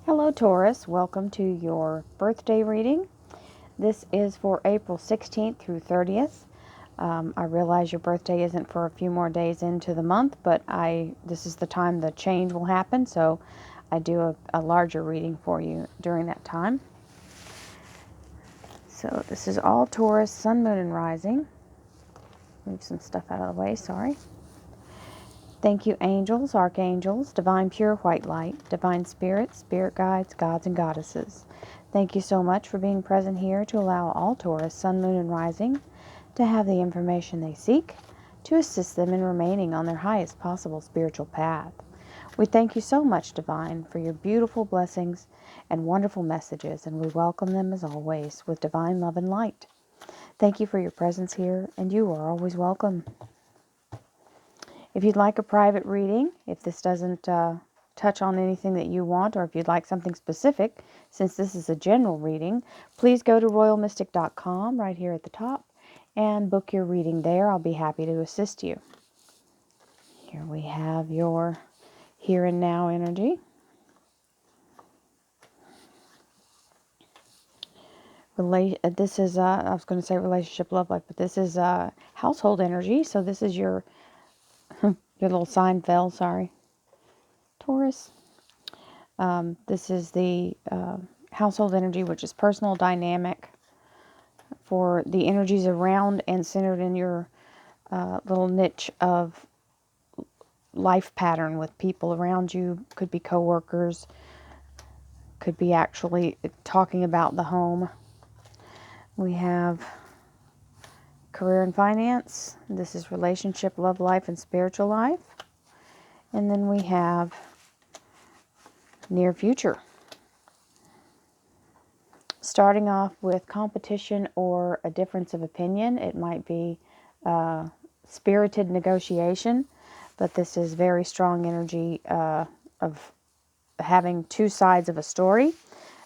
Hello Taurus, welcome to your birthday reading. This is for April 16th through 30th. I realize your birthday isn't for a few more days into the month, but this is the time the change will happen, so I do a larger reading for you during that time. So this is all Taurus, Sun, Moon, and Rising. Move some stuff out of the way, sorry. Thank you, angels, archangels, divine pure white light, divine spirits, spirit guides, gods, and goddesses. Thank you so much for being present here to allow all Taurus, Sun, Moon, and Rising to have the information they seek to assist them in remaining on their highest possible spiritual path. We thank you so much, Divine, for your beautiful blessings and wonderful messages, and we welcome them as always with divine love and light. Thank you for your presence here, and you are always welcome. If you'd like a private reading, if this doesn't touch on anything that you want, or if you'd like something specific, since this is a general reading, please go to royalmystic.com right here at the top and book your reading there. I'll be happy to assist you. Here we have your here and now energy. This is, I was going to say relationship, love life, but this is household energy. So this is your little sign fell, sorry. Taurus. This is the household energy, which is personal dynamic for the energies around and centered in your little niche of life pattern with people around you. Could be coworkers, could be actually talking about the home. We have career and finance. This is relationship, love life, and spiritual life. And then we have near future. Starting off with competition or a difference of opinion. It might be spirited negotiation, but this is very strong energy of having two sides of a story,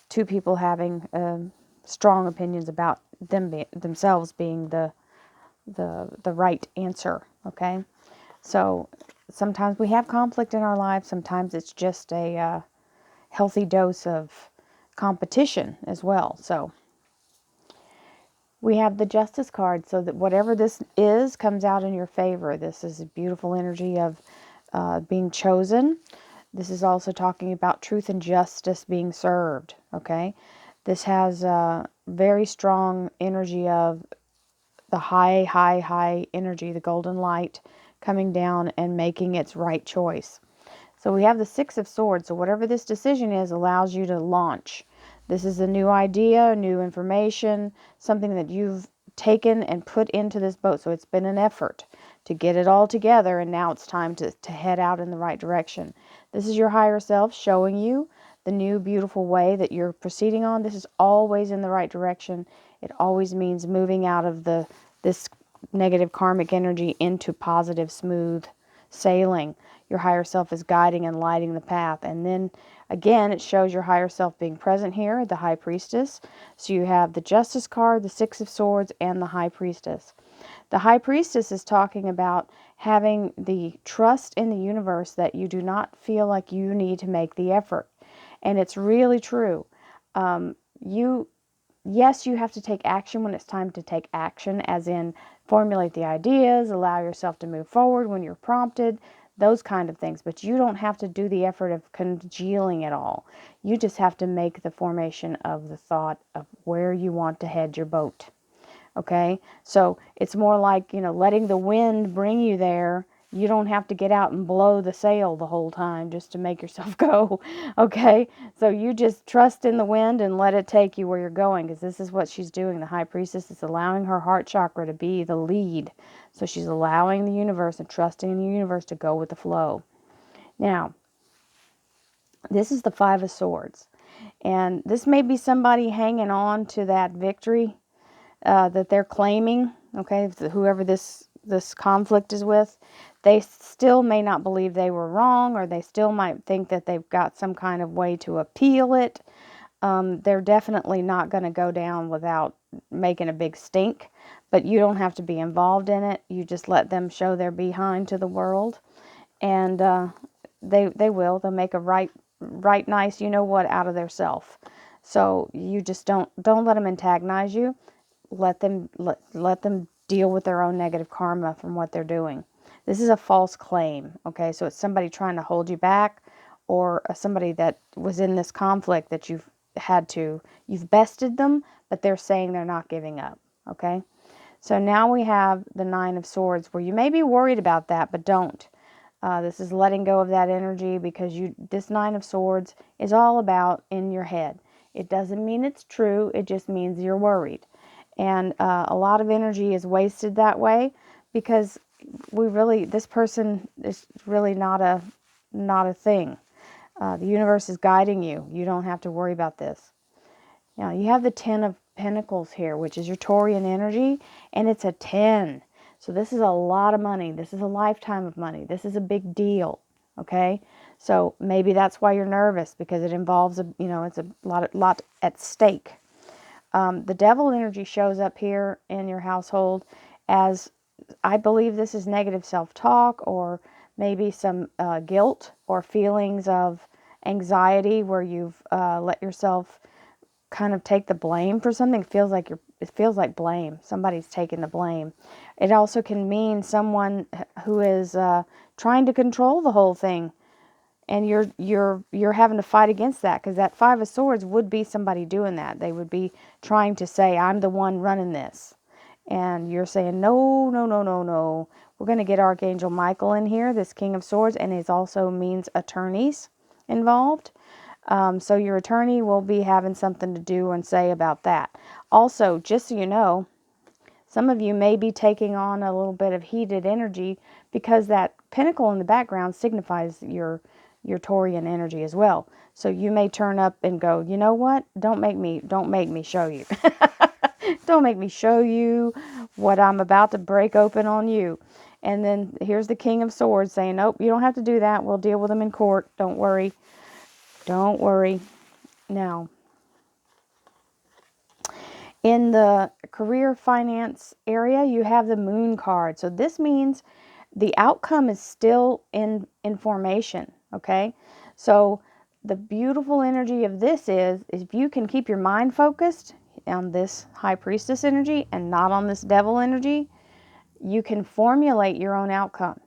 two people having strong opinions about themselves being the right answer. Okay, so sometimes we have conflict in our lives. Sometimes it's just a healthy dose of competition as well. So we have the Justice card, so that whatever this is comes out in your favor. This is a beautiful energy of being chosen. This is also talking about truth and justice being served. Okay, this has a very strong energy of the high energy, the golden light coming down and making its right choice. So we have the Six of Swords. So whatever this decision is allows you to launch. This is a new idea, new information, something that you've taken and put into this boat. So it's been an effort to get it all together, and now it's time to head out in the right direction. This is your higher self showing you the new beautiful way that you're proceeding on. This is always in the right direction. It always means moving out of this negative karmic energy into positive, smooth sailing. Your higher self is guiding and lighting the path. And then again, it shows your higher self being present here, the High Priestess. So you have the Justice card, the Six of Swords, and the High Priestess. The High Priestess is talking about having the trust in the universe that you do not feel like you need to make the effort. And it's really true. Yes, you have to take action when it's time to take action, as in formulate the ideas, allow yourself to move forward when you're prompted, those kind of things. But you don't have to do the effort of congealing it all. You just have to make the formation of the thought of where you want to head your boat. Okay? So it's more like, letting the wind bring you there. You don't have to get out and blow the sail the whole time just to make yourself go. Okay? So you just trust in the wind and let it take you where you're going, because this is what she's doing. The High Priestess is allowing her heart chakra to be the lead. So she's allowing the universe and trusting in the universe to go with the flow. Now, this is the Five of Swords. And this may be somebody hanging on to that victory that they're claiming. Okay? Whoever this conflict is with, they still may not believe they were wrong, or they still might think that they've got some kind of way to appeal it. They're definitely not going to go down without making a big stink, but you don't have to be involved in it. You just let them show their behind to the world, and they'll make a right right nice, you know what, out of their self. So you just don't let them antagonize you. Let them deal with their own negative karma from what they're doing. This is a false claim, okay? So it's somebody trying to hold you back, or somebody that was in this conflict that you've bested them, but they're saying they're not giving up, okay? So now we have the Nine of Swords, where you may be worried about that, but don't. This is letting go of that energy, because this Nine of Swords is all about in your head. It doesn't mean it's true. It just means you're worried. And a lot of energy is wasted that way, because this person is really not a thing. The universe is guiding you. You don't have to worry about this. Now, you have the Ten of Pentacles here, which is your Taurian energy, and it's a 10. So this is a lot of money. This is a lifetime of money. This is a big deal, okay? So maybe that's why you're nervous, because it involves, it's a lot at stake. The Devil energy shows up here in your household as, I believe this is negative self-talk, or maybe some guilt or feelings of anxiety where you've let yourself kind of take the blame for something. It feels like blame. Somebody's taking the blame. It also can mean someone who is trying to control the whole thing, and you're having to fight against that, because that Five of Swords would be somebody doing that. They would be trying to say, I'm the one running this, and you're saying, no, no, no, no, no. We're going to get Archangel Michael in here, this King of Swords, and it also means attorneys involved. So your attorney will be having something to do and say about that. Also, just so you know, some of you may be taking on a little bit of heated energy, because that pentacle in the background signifies your Taurian energy as well. So you may turn up and go, you know what? Don't make me show you. Don't make me show you what I'm about to break open on you. And then here's the King of Swords saying, nope, you don't have to do that. We'll deal with them in court. Don't worry. Don't worry. Now, in the career finance area, you have the Moon card. So this means the outcome is still in formation, okay? So the beautiful energy of this is if you can keep your mind focused on this High Priestess energy and not on this Devil energy, you can formulate your own outcome.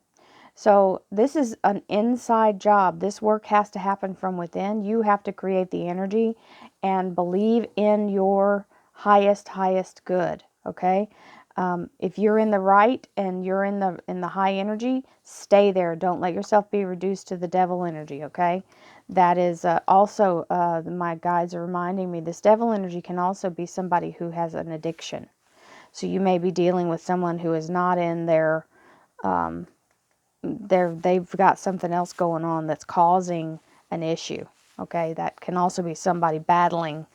So this is an inside job. This work has to happen from within. You have to create the energy and believe in your highest good, okay? If you're in the right and you're in the high energy, stay there. Don't let yourself be reduced to the Devil energy, okay? That is also, my guides are reminding me, this Devil energy can also be somebody who has an addiction. So you may be dealing with someone who is not in their they've got something else going on that's causing an issue, okay? That can also be somebody battling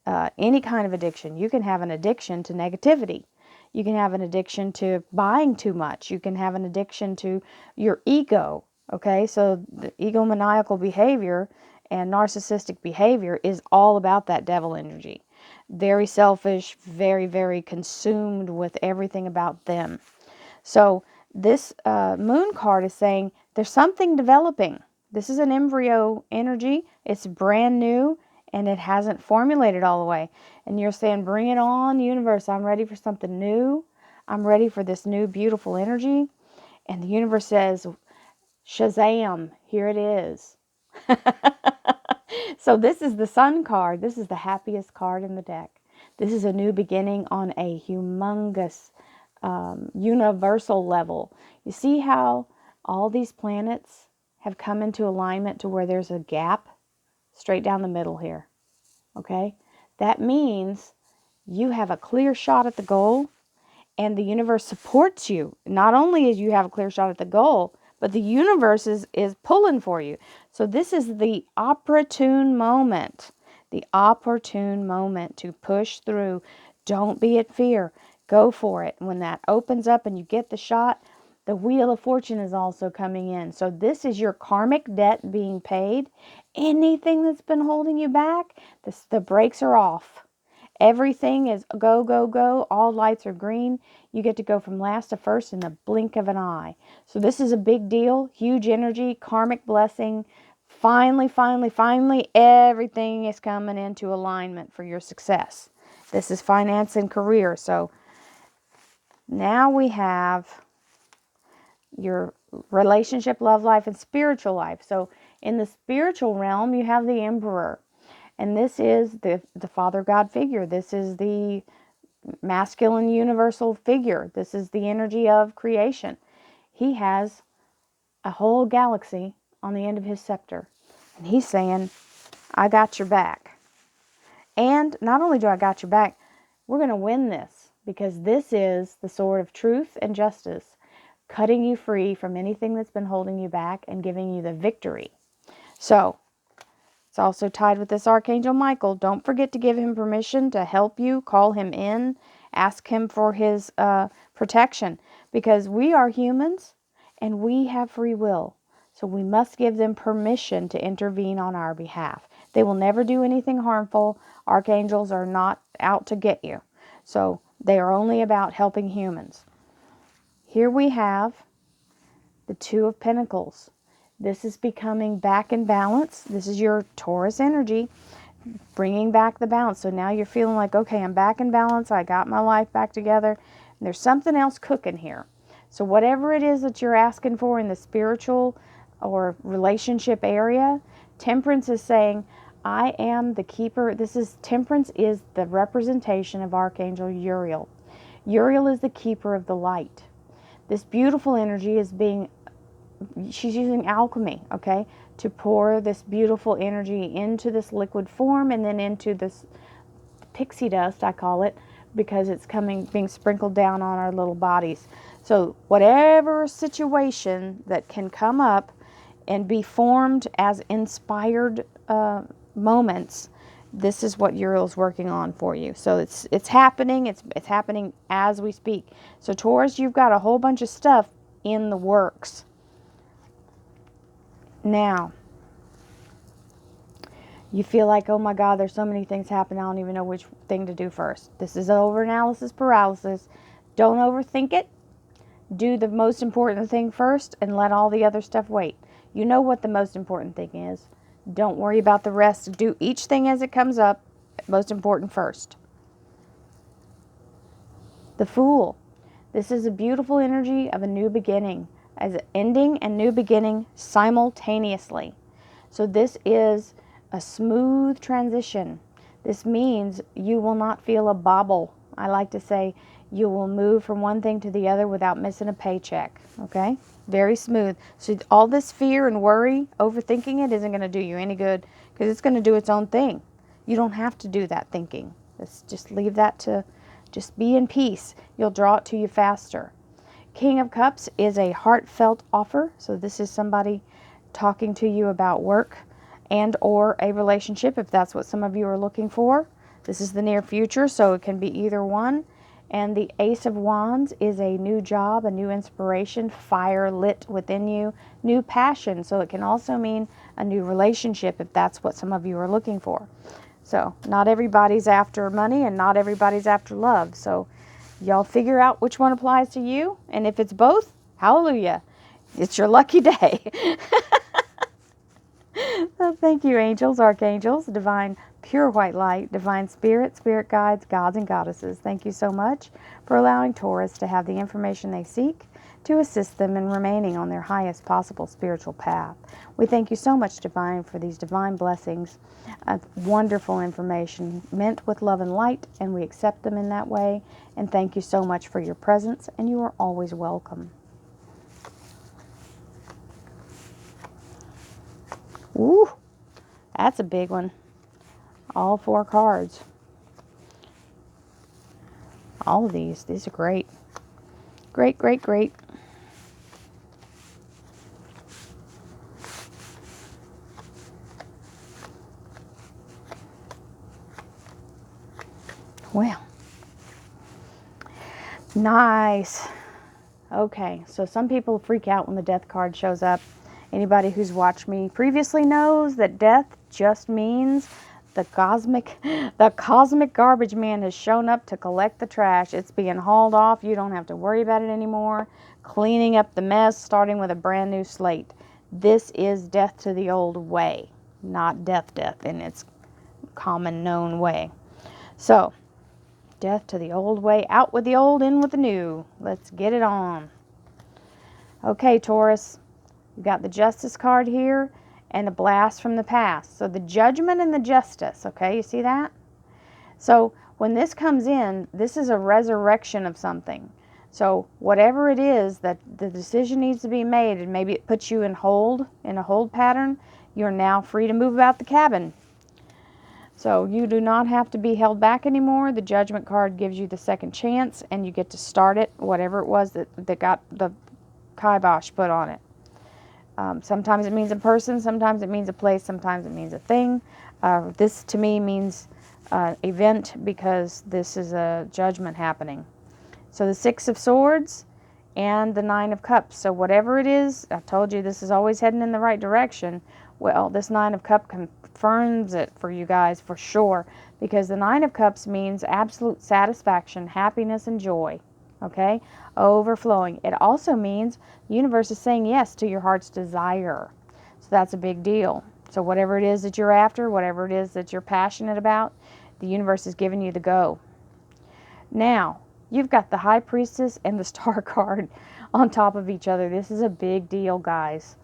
any kind of addiction. You can have an addiction to negativity. You can have an addiction to buying too much. You can have an addiction to your ego, okay? So the egomaniacal behavior and narcissistic behavior is all about that Devil energy. Very selfish, very, very consumed with everything about them. So this Moon card is saying there's something developing. This is an embryo energy. It's brand new and it hasn't formulated all the way. And you're saying, bring it on, universe. I'm ready for something new. I'm ready for this new beautiful energy. And the universe says, Shazam, here it is. So this is the Sun card. This is the happiest card in the deck. This is a new beginning on a humongous universal level. You see how all these planets have come into alignment to where there's a gap straight down the middle here, okay? That means you have a clear shot at the goal, and the universe supports you. Not only as you have a clear shot at the goal, but the universe is pulling for you. So this is the opportune moment. The opportune moment to push through. Don't be at fear. Go for it. When that opens up and you get the shot, the Wheel of Fortune is also coming in. So this is your karmic debt being paid. Anything that's been holding you back, the brakes are off. Everything is go, go, go. All lights are green. You get to go from last to first in the blink of an eye. So this is a big deal. Huge energy, karmic blessing, finally, everything is coming into alignment for your success. This is finance and career. So now we have your relationship, love life, and spiritual life. So in the spiritual realm, you have the Emperor. And this is the Father God figure. This is the masculine universal figure. This is the energy of creation. He has a whole galaxy on the end of his scepter. And he's saying, I got your back. And not only do I got your back, we're going to win this, because this is the sword of truth and justice, cutting you free from anything that's been holding you back and giving you the victory. So it's also tied with this Archangel Michael. Don't forget to give him permission to help you. Call him in. Ask him for his protection. Because we are humans and we have free will. So we must give them permission to intervene on our behalf. They will never do anything harmful. Archangels are not out to get you. So they are only about helping humans. Here we have the Two of Pentacles. This is becoming back in balance. This is your Taurus energy, bringing back the balance. So now you're feeling like, okay, I'm back in balance. I got my life back together. And there's something else cooking here. So whatever it is that you're asking for in the spiritual or relationship area, Temperance is saying, I am the keeper. Temperance is the representation of Archangel Uriel. Uriel is the keeper of the light. This beautiful energy is she's using alchemy, okay, to pour this beautiful energy into this liquid form and then into this pixie dust, I call it, because it's being sprinkled down on our little bodies. So whatever situation that can come up and be formed as inspired moments, this is what Uriel's working on for you. So it's happening. It's happening as we speak. So Taurus, you've got a whole bunch of stuff in the works. Now, you feel like, oh my God, there's so many things happening, I don't even know which thing to do first. This is overanalysis paralysis. Don't overthink it. Do the most important thing first and let all the other stuff wait. You know what the most important thing is. Don't worry about the rest. Do each thing as it comes up. Most important first. The Fool. This is a beautiful energy of a new beginning, as ending and new beginning simultaneously. So this is a smooth transition. This means you will not feel a bobble. I like to say you will move from one thing to the other without missing a paycheck. Okay? Very smooth. So all this fear and worry, overthinking it, isn't going to do you any good, because it's going to do its own thing. You don't have to do that thinking. Just leave that to, just be in peace. You'll draw it to you faster. King of Cups is a heartfelt offer. So this is somebody talking to you about work and or a relationship, if that's what some of you are looking for. This is the near future, so it can be either one. And the Ace of Wands is a new job, a new inspiration, fire lit within you, new passion. So it can also mean a new relationship, if that's what some of you are looking for. So not everybody's after money and not everybody's after love. So y'all figure out which one applies to you. And if it's both, hallelujah. It's your lucky day. Well, thank you, angels, archangels, divine pure white light, divine spirit, spirit guides, gods and goddesses. Thank you so much for allowing Taurus to have the information they seek to assist them in remaining on their highest possible spiritual path. We thank you so much, Divine, for these divine blessings, wonderful information meant with love and light, and we accept them in that way. And thank you so much for your presence, and you are always welcome. Ooh, that's a big one. All 4 cards. All of these are great. Great, great, great. Well, nice. Okay, so some people freak out when the death card shows up. Anybody who's watched me previously knows that death just means the cosmic garbage man has shown up to collect the trash. It's being hauled off. You don't have to worry about it anymore. Cleaning up the mess, starting with a brand new slate. this is death to the old way, not death in its common known way. So, death to the old way, out with the old, in with the new. Let's get it on. Okay, Taurus, you got the Justice card here and a blast from the past. So the Judgment and the Justice, okay, you see that? So when this comes in, this is a resurrection of something. So whatever it is that the decision needs to be made, and maybe it puts you in a hold pattern, you're now free to move about the cabin. So you do not have to be held back anymore. The Judgment card gives you the second chance, and you get to start it, whatever it was that got the kibosh put on it. Sometimes it means a person, sometimes it means a place, sometimes it means a thing. This to me means event, because this is a judgment happening. So the Six of Swords and the Nine of Cups. So whatever it is, I told you this is always heading in the right direction. Well, this Nine of Cups confirms it for you guys for sure, because the Nine of Cups means absolute satisfaction, happiness, and joy. Okay? Overflowing. It also means the universe is saying yes to your heart's desire. So that's a big deal. So whatever it is that you're after, whatever it is that you're passionate about, the universe is giving you the go. Now, you've got the High Priestess and the Star card on top of each other. This is a big deal, guys.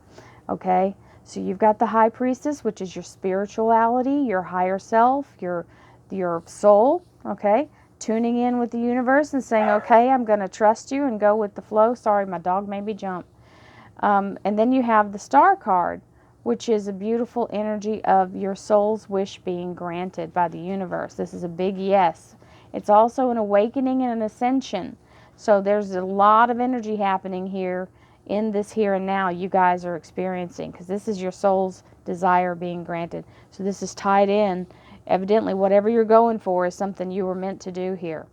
Okay? So you've got the High Priestess, which is your spirituality, your higher self, your soul, okay? Tuning in with the universe and saying, okay, I'm going to trust you and go with the flow. Sorry, my dog made me jump. And then you have the Star card, which is a beautiful energy of your soul's wish being granted by the universe. This is a big yes. It's also an awakening and an ascension. So there's a lot of energy happening here in this here and now you guys are experiencing, because this is your soul's desire being granted. So this is tied in. Evidently, whatever you're going for is something you were meant to do here.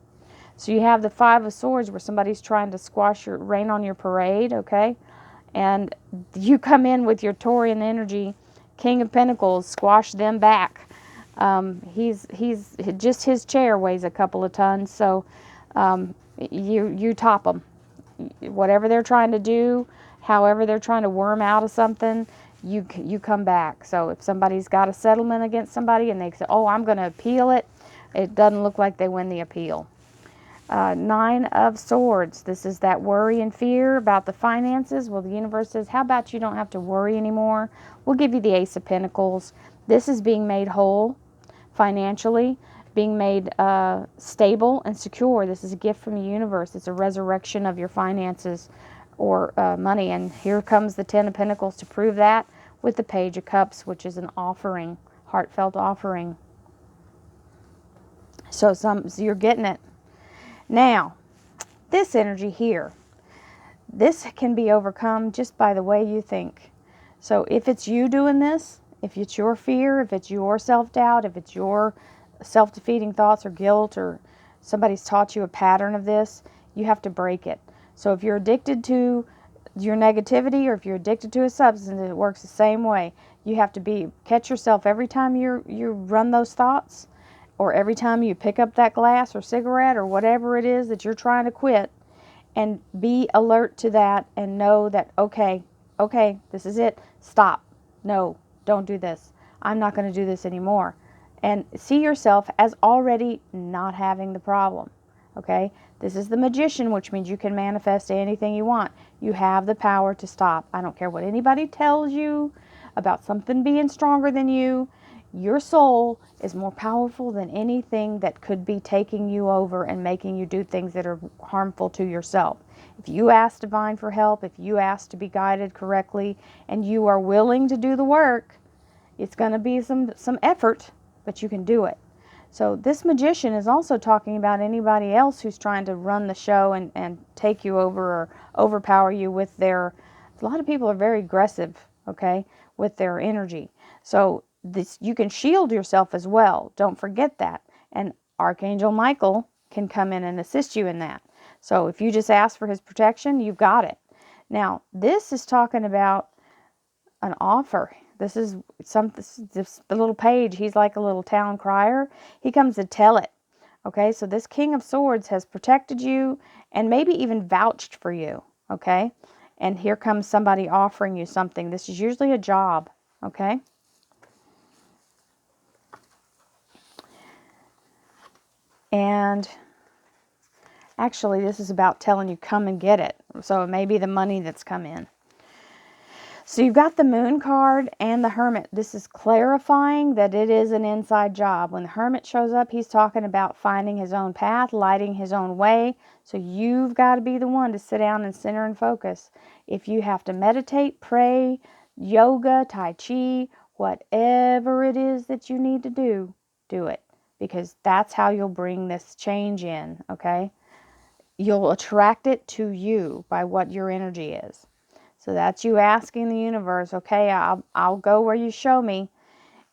So you have the Five of Swords, where somebody's trying to rain on your parade, okay? And you come in with your Taurian energy, King of Pentacles, squash them back. He's just, his chair weighs a couple of tons, so you top them. Whatever they're trying to do, however they're trying to worm out of something, you come back. So if somebody's got a settlement against somebody and they say, oh, I'm going to appeal it, it doesn't look like they win the appeal. Nine of Swords. This is that worry and fear about the finances. Well, the universe says, how about you don't have to worry anymore? We'll give you the Ace of Pentacles. This is being made whole financially, being made stable and secure. This is a gift from the universe. It's a resurrection of your finances or money. And here comes the Ten of Pentacles to prove that, with the Page of Cups, which is an offering, heartfelt offering. So you're getting it. Now, this energy here, this can be overcome just by the way you think. So if it's you doing this, if it's your fear, if it's your self-doubt, if it's your self-defeating thoughts or guilt, or somebody's taught you a pattern of this, you have to break it. So if you're addicted to your negativity, or if you're addicted to a substance, it works the same way. You have to catch yourself every time you run those thoughts, or every time you pick up that glass or cigarette or whatever it is that you're trying to quit, and be alert to that and know that, okay, this is it. Stop. No, don't do this. I'm not going to do this anymore. And see yourself as already not having the problem. Okay? This is the Magician, which means you can manifest anything you want. You have the power to stop. I don't care what anybody tells you about something being stronger than you. Your soul is more powerful than anything that could be taking you over and making you do things that are harmful to yourself. If you ask divine for help, if you ask to be guided correctly, and you are willing to do the work, it's going to be some effort, but you can do it. So this Magician is also talking about anybody else who's trying to run the show and take you over or overpower you with a lot of people are very aggressive, okay, with their energy. So you can shield yourself as well. Don't forget that. And Archangel Michael can come in and assist you in that. So if you just ask for his protection, you've got it. Now, this is talking about an offer. This is the little page. He's like a little town crier. He comes to tell it. Okay, so this King of Swords has protected you and maybe even vouched for you. Okay, And here comes somebody offering you something. This is usually a job, okay? And actually, this is about telling you, come and get it. So it may be the money that's come in. So you've got the Moon card and the Hermit. This is clarifying that it is an inside job. When the Hermit shows up, he's talking about finding his own path, lighting his own way. So you've got to be the one to sit down and center and focus. If you have to meditate, pray, yoga, Tai Chi, whatever it is that you need to do, do it. Because that's how you'll bring this change in, okay? You'll attract it to you by what your energy is. So that's you asking the universe, okay, I'll go where you show me.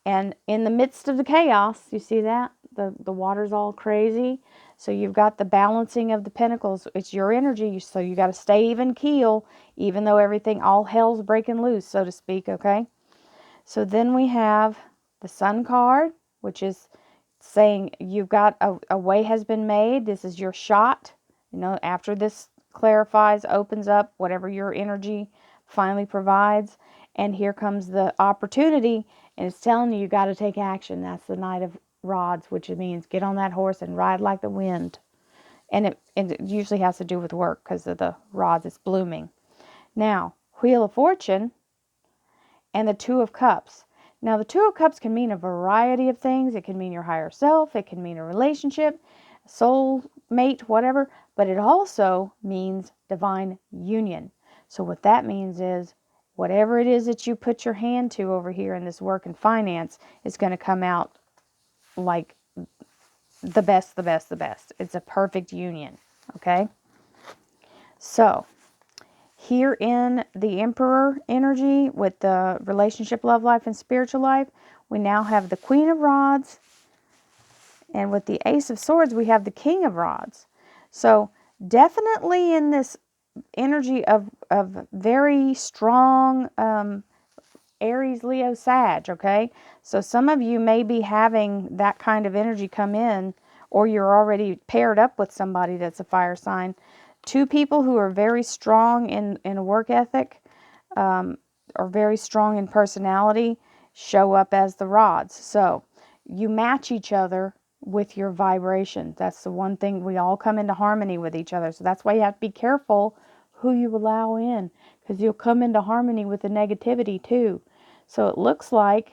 And in the midst of the chaos, you see that? The water's all crazy. So you've got the balancing of the pentacles. It's your energy, so you got to stay even keel, even though everything, all hell's breaking loose, so to speak, okay? So then we have the Sun card, which is saying you've got a way has been made. This is your shot. You know, after this clarifies, opens up, whatever your energy finally provides. And here comes the opportunity, and it's telling you you got to take action. That's the Knight of Rods, which means get on that horse and ride like the wind. And it usually has to do with work because of the rods. It's blooming. Now, Wheel of Fortune and the Two of Cups. Now, the Two of Cups can mean a variety of things. It can mean your higher self. It can mean a relationship, soul mate, whatever. But it also means divine union. So what that means is whatever it is that you put your hand to over here in this work and finance is going to come out like the best, the best, the best. It's a perfect union, okay? So here in the Emperor energy with the relationship, love life, and spiritual life, we now have the Queen of Rods. And with the Ace of Swords, we have the King of Rods. So definitely in this energy of very strong Aries, Leo, Sag, okay? So some of you may be having that kind of energy come in, or you're already paired up with somebody that's a fire sign. Two people who are very strong in a work ethic, or very strong in personality, show up as the rods. So you match each other with your vibration. That's the one thing. We all come into harmony with each other. So that's why you have to be careful who you allow in, because you'll come into harmony with the negativity too. So it looks like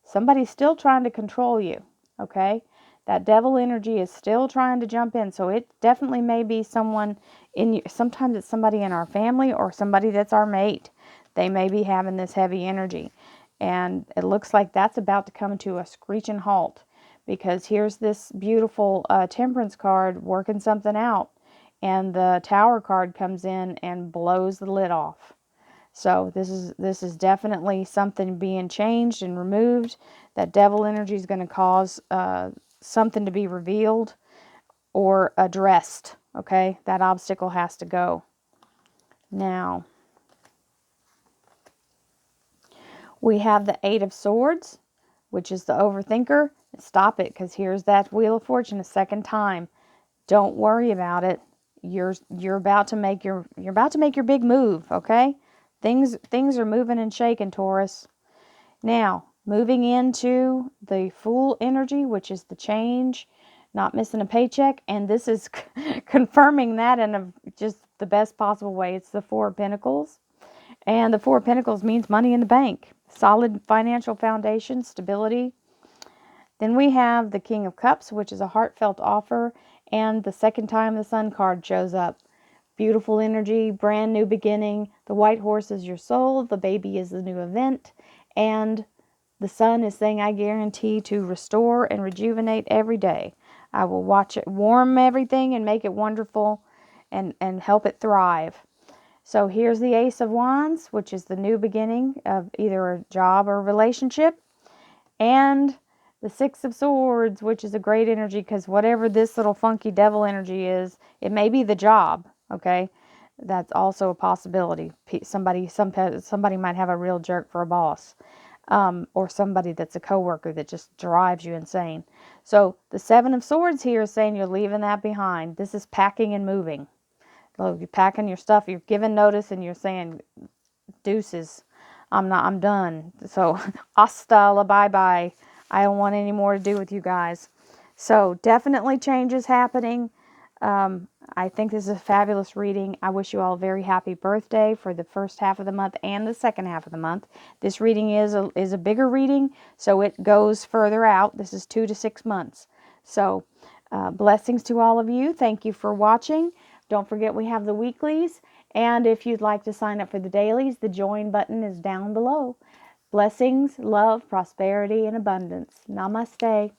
somebody's still trying to control you, okay? That devil energy is still trying to jump in. So it definitely may be someone in you. Sometimes it's somebody in our family or somebody that's our mate. They may be having this heavy energy. And it looks like that's about to come to a screeching halt, because here's this beautiful Temperance card working something out. And the Tower card comes in and blows the lid off. So this is definitely something being changed and removed. That devil energy is going to cause something to be revealed or addressed. Okay, that obstacle has to go. Now, we have the Eight of Swords, which is the overthinker. Stop it, because here's that Wheel of Fortune a second time. Don't worry about it. You're about to make your big move, okay? Things are moving and shaking, Taurus. Now, moving into the Fool energy, which is the change, not missing a paycheck, and this is confirming that in just the best possible way. It's the Four of Pentacles, and the Four of Pentacles means money in the bank, solid financial foundation, stability. Then we have the King of Cups, which is a heartfelt offer, and the second time the Sun card shows up. Beautiful energy, brand new beginning. The white horse is your soul. The baby is the new event. And the Sun is saying, I guarantee to restore and rejuvenate every day. I will watch it warm everything and make it wonderful and help it thrive. So here's the Ace of Wands, which is the new beginning of either a job or a relationship. And the Six of Swords, which is a great energy, because whatever this little funky devil energy is, it may be the job, okay? That's also a possibility. Somebody might have a real jerk for a boss, or somebody that's a coworker that just drives you insane. So the Seven of Swords here is saying you're leaving that behind. This is packing and moving. Look, you're packing your stuff, you're giving notice, and you're saying, deuces, I'm done. So, hasta la bye-bye. I don't want any more to do with you guys. So, definitely changes happening. I think this is a fabulous reading. I wish you all a very happy birthday for the first half of the month and the second half of the month. This reading is a bigger reading, so it goes further out. This is 2 to 6 months. So, blessings to all of you. Thank you for watching. Don't forget we have the weeklies. And if you'd like to sign up for the dailies, the join button is down below. Blessings, love, prosperity, and abundance. Namaste.